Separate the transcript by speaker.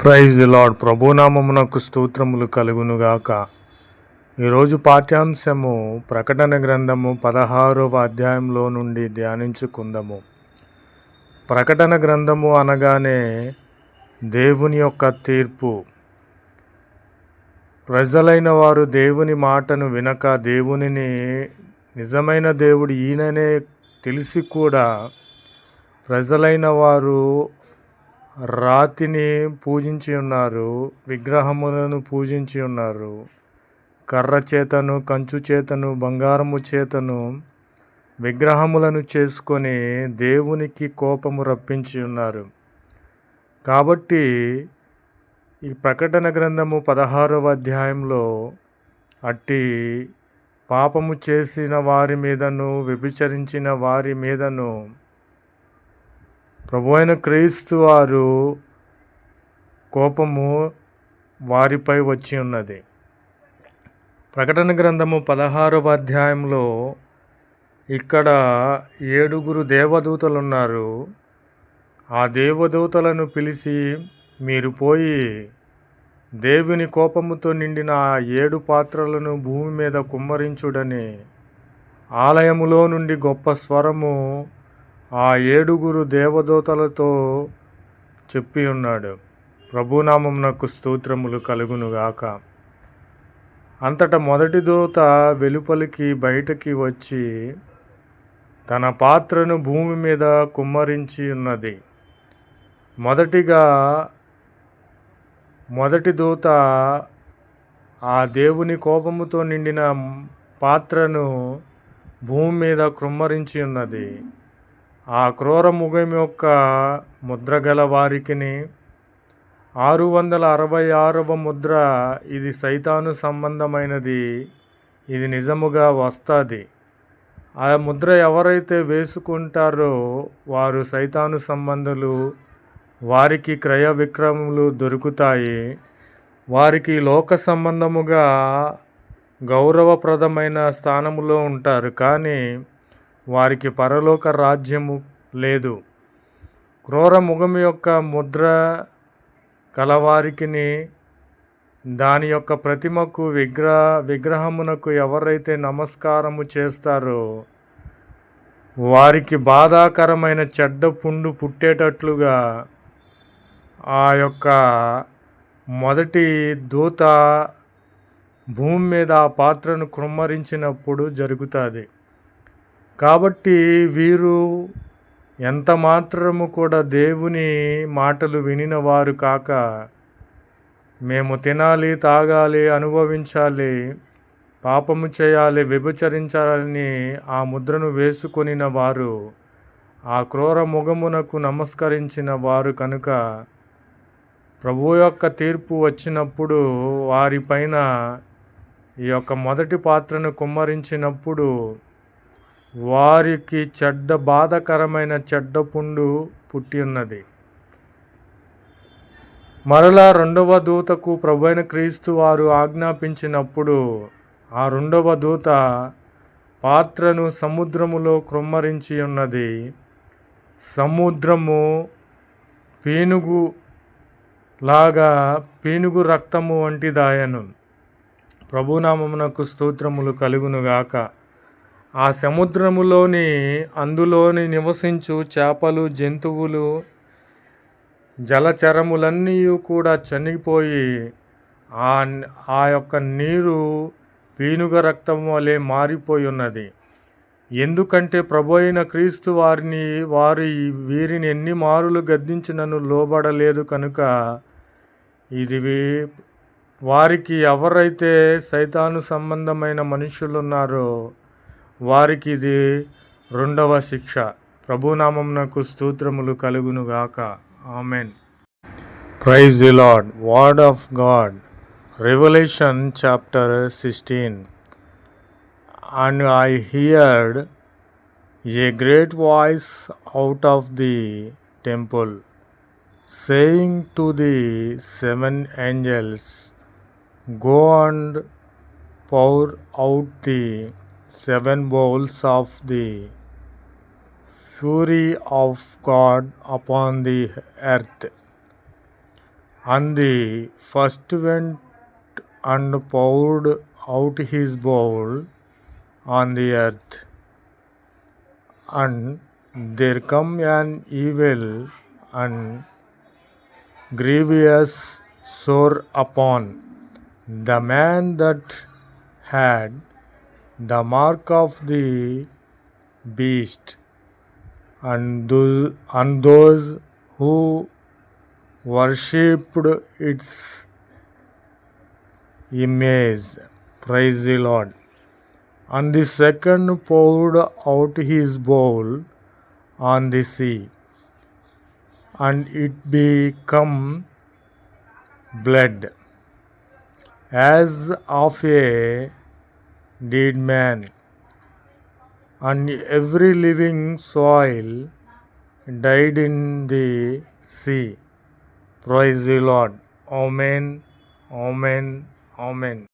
Speaker 1: Praise the lord. ప్రభునామమునకు స్తోత్రములు కలుగునుగాక. ఈరోజు పాఠ్యాంశము ప్రకటన గ్రంథము 16వ అధ్యాయంలో నుండి ధ్యానించుకుందాము. ప్రకటన గ్రంథము అనగానే దేవుని యొక్క తీర్పు. ప్రజలైన వారు దేవుని మాటను వినక దేవునిని నిజమైన దేవుడు ఈయననే తెలిసి కూడా ప్రజలైన వారు రాతిని పూజించి ఉన్నారు, విగ్రహములను పూజించి ఉన్నారు. కర్ర చేతను, కంచు చేతను, బంగారము చేతను విగ్రహములను చేసుకొని దేవునికి కోపము రప్పించి ఉన్నారు. కాబట్టి ఈ ప్రకటన గ్రంథము 16వ అధ్యాయంలో అట్టి పాపము చేసిన వారి మీదను, వ్యభిచరించిన వారి మీదను ప్రభువైన క్రీస్తు వారు కోపము వారిపై వచ్చి ఉన్నది. ప్రకటన గ్రంథము 16వ అధ్యాయంలో ఇక్కడ 7 దేవదూతలు ఉన్నారు. ఆ దేవదూతలను పిలిచి, మీరు పోయి దేవుని కోపముతో నిండిన ఆ 7 పాత్రలను భూమి మీద కుమ్మరించుడని ఆలయములో నుండి గొప్ప స్వరము ఆ 7 దేవదూతలతో చెప్పి ఉన్నాడు. ప్రభునామమునకు స్తోత్రములు కలుగునుగాక. అంతటా మొదటి దూత వెలుపలికి బయటకి వచ్చి తన పాత్రను భూమి మీద కుమ్మరించి ఉన్నది. మొదటి దూత ఆ దేవుని కోపముతో నిండిన పాత్రను భూమి మీద కుమ్మరించి ఉన్నది. ఆ క్రూర మృగం యొక్క ముద్ర గల వారికిని 666వ ముద్ర, ఇది సైతాను సంబంధమైనది, ఇది నిజముగా వస్తుంది. ఆ ముద్ర ఎవరైతే వేసుకుంటారో వారు సైతాను సంబంధులు, వారికి క్రయ విక్రయములు దొరుకుతాయి. వారికి లోక సంబంధముగా గౌరవప్రదమైన స్థానములో ఉంటారు, కానీ వారికి పరలోక రాజ్యము లేదు. క్రూర మృగము యొక్క ముద్ర కలవారికిని దాని యొక్క ప్రతిమకు విగ్రహమునకు ఎవరైతే నమస్కారము చేస్తారో వారికి బాధాకరమైన చెడ్డ పుండు పుట్టేటట్లుగా ఆ యొక్క మొదటి దూత భూమి మీద ఆ పాత్రను కుమ్మరించినప్పుడు జరుగుతుంది. కాబట్టి వీరు ఎంత మాత్రము కూడా దేవుని మాటలు వినిన వారు కాక, మేము తినాలి, తాగాలి, అనుభవించాలి, పాపము చేయాలి, వ్యభిచరించాలని ఆ ముద్రను వేసుకొనిన వారు, ఆ క్రూర మృగమునకు నమస్కరించిన వారు కనుక ప్రభువు యొక్క తీర్పు వచ్చినప్పుడు వారిపైన ఈ యొక్క మొదటి పాత్రను కుమ్మరించినప్పుడు వారికి బాధకరమైన చెడ్డ పుండు పుట్టి ఉన్నది. మరలా రెండవ దూతకు ప్రభువైన క్రీస్తు వారు ఆజ్ఞాపించినప్పుడు ఆ రెండవ దూత పాత్రను సముద్రములో కుమ్మరించి ఉన్నది. సముద్రము పీనుగు రక్తము వంటిదాయను. ప్రభునామమునకు స్తోత్రములు కలుగునుగాక. ఆ అందులోని నివసించు చేపలు, జంతువులు, జలచరములన్నీ కూడా చనిపోయి ఆ యొక్క నీరు పీనుగ రక్తం వలె మారిపోయి ఉన్నది. ఎందుకంటే ప్రభు అయిన క్రీస్తు వీరిని ఎన్ని మారులు గద్దించినను లోబడలేదు కనుక ఇది వారికి ఎవరైతే సైతాను సంబంధమైన మనుషులు ఉన్నారో వారికి ఇది రెండవ శిక్ష. ప్రభునామమునకు స్తోత్రములు కలుగునుగాక. Amen. Praise the Lord. Word of God. Revelation chapter 16. And I heard a great voice out of the temple, saying to the 7 angels, Go and pour out the 7 bowls of the fury of God upon the earth. And the first went and poured out his bowl on the earth, and there come an evil and grievous sore upon the man that had the mark of the beast, and those who worshipped its image. Praise the Lord. And the second poured out his bowl on the sea, and it became blood, as of a dead man, and every living soul died in the sea. Praise the Lord. Amen. Amen. Amen.